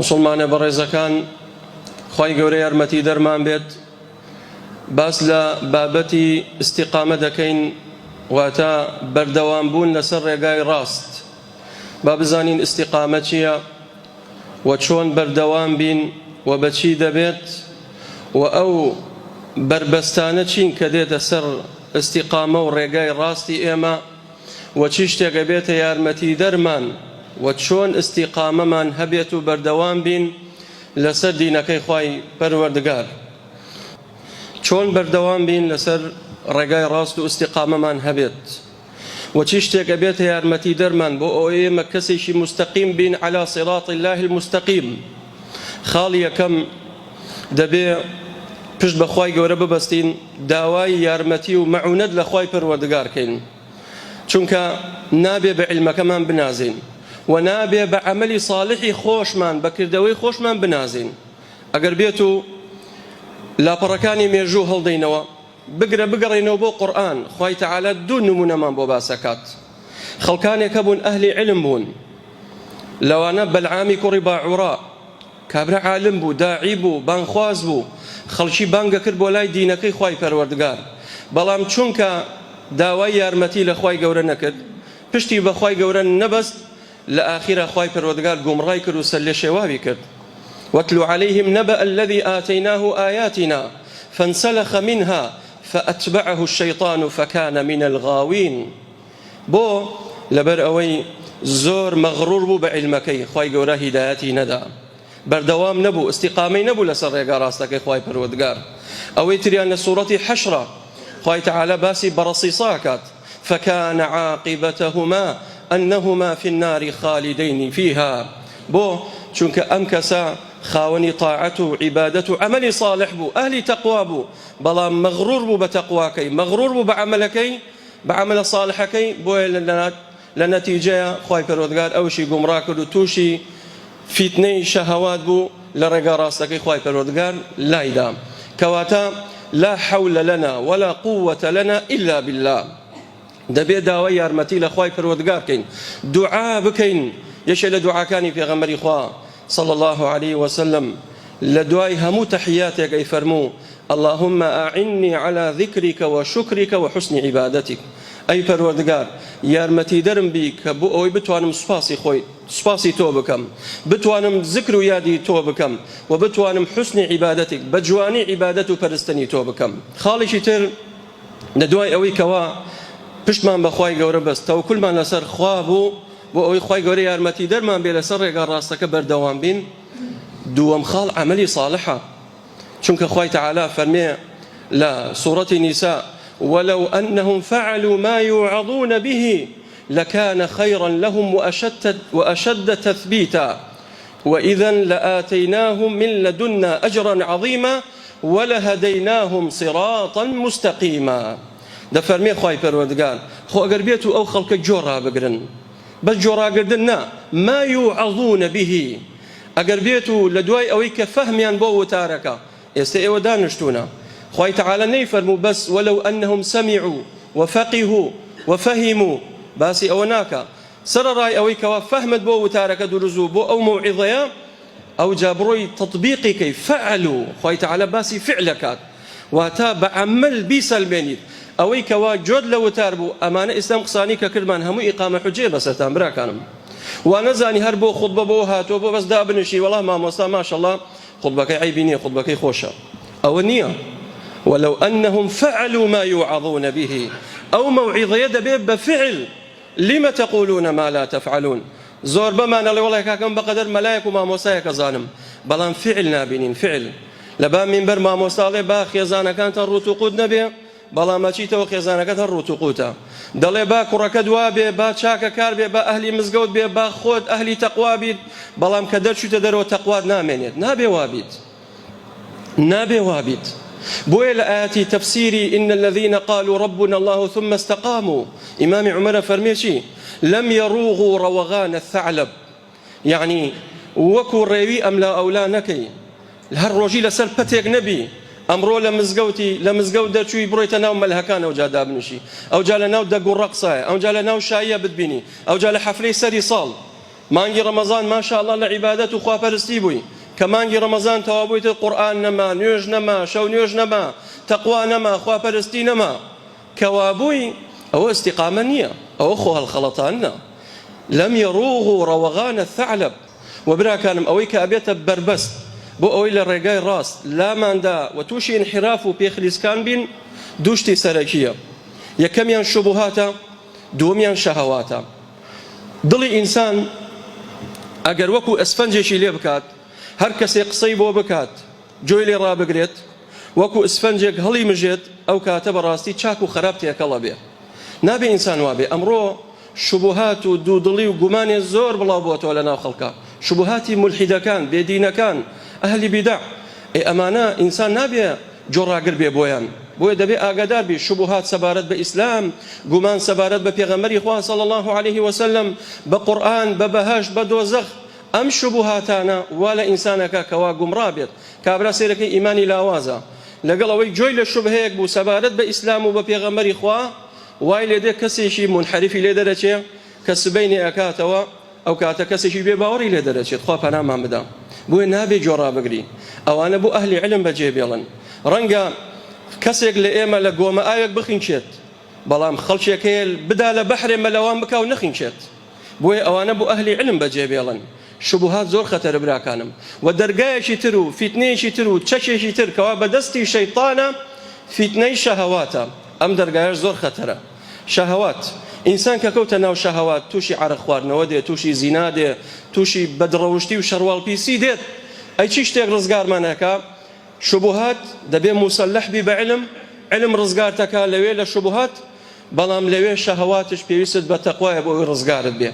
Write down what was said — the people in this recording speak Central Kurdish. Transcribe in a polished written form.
مسلمانە بەڕێزەکان، خوای گەورە یارمەتی دەرمان بێت. باس لە بابەتی استیقامە دەکەین، واتە بەردەوام بوون لەسەر ڕێگای ڕاست. با بزانین استیقامە چییە و چۆن بەردەوام بین و بەچی دەبێت و ئەو بربەستانە چین کە دێتە سەر استیقامە و ڕێگای ڕاستی ئێمە و چی شتێکە بێتە یارمەتی دەرمان و چۆن استیقامەمان هەبێت و بەردەوام بین لەسەر دینەکەی خوای پەروەردگار. چۆن بەردەوام بین لەسەر ڕێگای ڕاست و استیقامەمان هەبێت و چی شتێکە بێتە یارمەتی دەرمان بۆ ئەوەی ئێمە کەسێکی مستەقیم بین عەلا صراط الله المستەقیم. خاڵی یەکەم دەبێ پشت بە خوای گەورە ببەستین، داوای یارمەتی و مەعونەت لە خوای پەروەردگارکەین، چونکە نابێ بە عیلمەکەمان بنازین و نابێ بە عەمەلی ساڵحی خۆشمان بەکردەوەی خۆشمان بنازین. ئەگەر بێت و لاپەڕەکانی مێژوو هەڵدەینەوە بگەڕێنەوە بۆ قورئان، خوای تەعالی دوو نمونەمان بۆ باسەکات. خەڵکانێک هەبوون ئەهلی عیلم بوون، لەوانە بەلعامی کوڕی باعوڕا کابرا عالم بوو، داعی بوو، بانخواز بوو، خەڵکی بانگە کرد بۆ لای دینەکەی خوای پەروەردگار، بەڵام چونکە داوای یارمەتی لە خوای گەورە نەکرد، پشتی بە خوای گەورە نەبەست، لە ئاخیرە خوای پەروەردگار گومڕای کرد و سەر لێ شێواوی کرد. واتلو عليهم نبأ الذي آتيناه آياتنا فانسلخ منها فأتبعه الشيطان فكان من الغاوين. بۆ لەبەر ئەوەی زۆر مەغڕور بوو بە عیلمەکەی، خوای گەورە هیدایەتی نەدا، بەردەوام نەبوو، استیقامەی نەبوو لەسەر ڕێگا ڕاستەکەی خوای پەروەردگار. ئەوەی تریان لە سوورەتی حەشرە خوای تەعالی باسی بەڕەسیسا کات، فكان عاقبتهما أنهما في النار خالدين فيها. بۆ چونکە ئەم کەسە خاوەنی تاعەت و عیبادەت و عەمەلی صالح بوو، ئەهلی تەقوا بوو، بەڵام مەغڕور بوو بە تەقواکەی، مەغڕور بوو بە عەمەلەکەی، بە عەمەلە صالحەکەی، بۆیە لە نەتیجەیە خوای پەروەردگار ئەوشی گومڕا کرد و تووشی فیتنەی شەهەوات بوو لە ڕێگا ڕاستەکەی خوای پەروەردگار لایدا. کەواتە لا حول لنا ولا قوة لنا إلا بالله. دەبێت داوای یارمەتی لە خوای پەروەردگار بکەین، دوعا بکەین. یەکێ لە دوعاکانی پێغەمبەری خوا صلى الله عليه وسلم لە دوای هەموو تەحیاتێک ئەیفەرموو: اللهم أعني على ذكرك وشكرك وحسن عبادتك. ئەی پەروەردگار، یارمەتی دەرم بی کە بۆ ئەوەی بتوانم سوپاسی تۆ بکەم، بتوانم ذکر و یادی تۆ بکەم و بتوانم حسن عیبادەتێک بە جوانی عیبادەت و پەرستنی تۆ بکەم. خاڵێکی تر لە دوای ئەوەی کەوا پشتمان بە خوای گەورە بەست، تەوەکولمان لەسەر خوا بوو بۆ ئەوەی خوای گەورە یارمەتی دەرمان بێ لەسەر ڕێگا ڕاستەکە بەردەوام بین. دووەم خاڵ عەمەلی صالحە، چونکە خوای تەعالی فەرمێ لە سوورەتی نیسا: ولو أنهم فعلوا ما يوعظون به لكان خيرا لهم وأشد تثبيتا وإذا لآتيناهم من لدنا أجرا عظيما ولهديناهم صراطا مستقيما. دەفەرمێ خوای پەروەردگار، خۆ ئەگەر بێت و ئەو خەڵکە جۆڕا بگرن، بەس جۆڕاگردن نا، ما يوعظون به، ئەگەر بێت و لە دوای ئەوەی کە فەهمیان بۆ وتارەکە، ئێستا ئێوە دانیشتوونە، خوای تەعالی نەیفەرموو بەس ولو أنهم سمعوا وفقهوا وفهموا، باسی ئەوە ناکە، سەرەڕای ئەوەی کەوا فەهمت بۆ وتارەکە دروزوو بۆ ئەو مەوعیظەیە، ئەو جا بڕۆی تەطبیقی کەی، فعلوا، خوای تەعالی باسی فعلەکات، واتە بە عەمەل بیسەلمێنیت. ئەوەی کەوا جۆت لە وتار بوو، ئەمانە ئێستام قسانی کە کردمان هەموو ئیقامە حوجەیە بەسەرتان براکانم، وا نەزانی هەر بۆ خوتبە بۆ هاتووە بۆ بەس دابنیشی وەڵا مامۆستا ماشەڵڵا خوتبەکەی عیبی نییە، خوتبەکەی خۆشە. ئەوە نییە. ولو أنهم فعلوا ما يوعظون به، أو موعظة دەبێت بفعل. لما تقولون ما لا تفعلون؟ زۆر بەمانەڵێ وەڵێ کاکەم بەقەدەر مەلایەک و مامۆستایەکە زانم، بەڵام فعل نابینین. فعل لەبا مینبەر مامۆستاڵێ با خێزانەکانتان ڕوت و قوت نەبێ، بەڵام ئەچیتەوە خێزانەکەتان ڕوت و قوتە، دەڵێ با کوڕەکە دوا بێ، با چاکە کار بێ، با ئەهلی مزگەوت بێ، با خۆت ئەهلی تەقوا بیت، بەڵام کە دەرچووتە دەرەوە تەقوات نامێنێت، نابێ وابیت، نابێ وابیت. بۆیە لە ئاەتی تەفسیری إن الذين قالوا ربنا الله ثم استقاموا، ئیمامی عومەرە فەرمێ چی؟ لم يروغوا روغان الثعلب، یعنی وەکو ڕێوی ئەملا ئەولا نەکەی، هەر ڕۆژی لەسەر پەتێک نەبی، ئەمڕۆ لە مزگەوت دەرچووی بڕۆیتە ناو مەلهەکان، ئەوجا دابنوشی، ئەوجا لە ناو دەگوڕە قسایە، ئەوجا لە ناو شاییە بتبینی، ئەوجا لە حەفلەی سەری ساڵ، مانگی ڕەمەزان ماشاءالله لە عیبادەت و خواپەرستی بووی کە مانگی ڕەمەزان تەواو بوویتە قورئان نەما نوێژ نەما شەو نوێژ نەما تەقوا نەما خواپەرستی نەما کەوا بووی ئەوە استیقامە نییە ئەوە خۆ هەڵخەڵەتانە لەم یەڕوغ ڕەوەغان الثعلب وبراکانم ئەوەی کە ئەبێتە بربەست بۆ ئەوەی لە ڕێگای ڕاست لاماندا و تووشی انحراف و پێخلیسکان بین دووشتی سەرەکیە یەکەمیان شوبهاتە دووەمیان شەهەواتە دڵی ئینسان ئەگەر وەکو ئەسفەنجێکی لێ بکات هەر کەسێک قسەی بۆ بکات جۆی لێ ڕابگرێت وەکو ئەسفەنجێک هەڵی مژێت ئەو کاتە بەڕاستی چاک و خراپ تێکەڵە بێ نابێ ئینسان وابێ ئەمڕۆ شوبهات و دوودڵی و گومانێ زۆر بڵاو بۆتەوە لە ناو خەڵکە شوبهاتی مولحیدەکان بێدینەکان ئەهلی بیدع ئەمانە ئینسان نابێ جۆڕاگر بێ بۆیان بۆیە دەبێ ئاگادار بی شوبهات سەبارەت بە ئیسلام گومان سەبارەت بە پێغەمبەری خوا صلی الله عليه وسلم بە قورئان بە بەهەشت بە دۆزەخ ئەم شوبهاتانە وا لە ئینسانەکە کەوا گومڕا بێت کابرا سێرەکەی ئیمانی لاوازە لەگەڵ ئەوەی جۆی لە شوبهەیەک بوو سەبارەت بە ئیسلام و بە پێغەمبەری خوا وای لێ دێ کەسێکی منحرفی لێ دەرەچێ کە سبەینی ئەکاتەوە ئەو کاتە کەسێکی بێ باوەڕی لێ دەرەچێت خوا پەنامان بدە بۆیە نابێ جۆڕا بگری ئەوانە بۆ ئەهلی علم بەجێ بێڵن ڕەنگە کەسێک لە ئێمە لە گۆمە ئاوێک بخینچێت بەڵام خەڵکێک هەیە بدا لە بەحرێ مەلەوان بکا و نەخینچێت بۆیە ئەوانە بۆ ئەهلی علم بەجێ بێڵن شوبهات زۆر خەتەرە براکانم و دەرگایەکی تر و فیتنەیەکی تر و چەکێکی تر کەوا بەدەستی شەیطانە فیتنەی شەهەواتە ئەم دەرگایەش زۆر خەتەرە شەهەوات ئینسان کە کەوتە ناو شەهەوات تووشی عەرق خواردنەوە دێت تووشی زینا دێت تووشی بەدڕەوشتی و شەڕواڵپیسی دێت ئەی چی شتێک ڕزگارمانەکە شوبهات دەبێ مسلح بی بە علم ڕزگارتەکە لەوێ لە شوبهات بەڵام لەوێ شەهەواتش پێویست بە تەقوایە بۆ ئەوی ڕزگارت بێ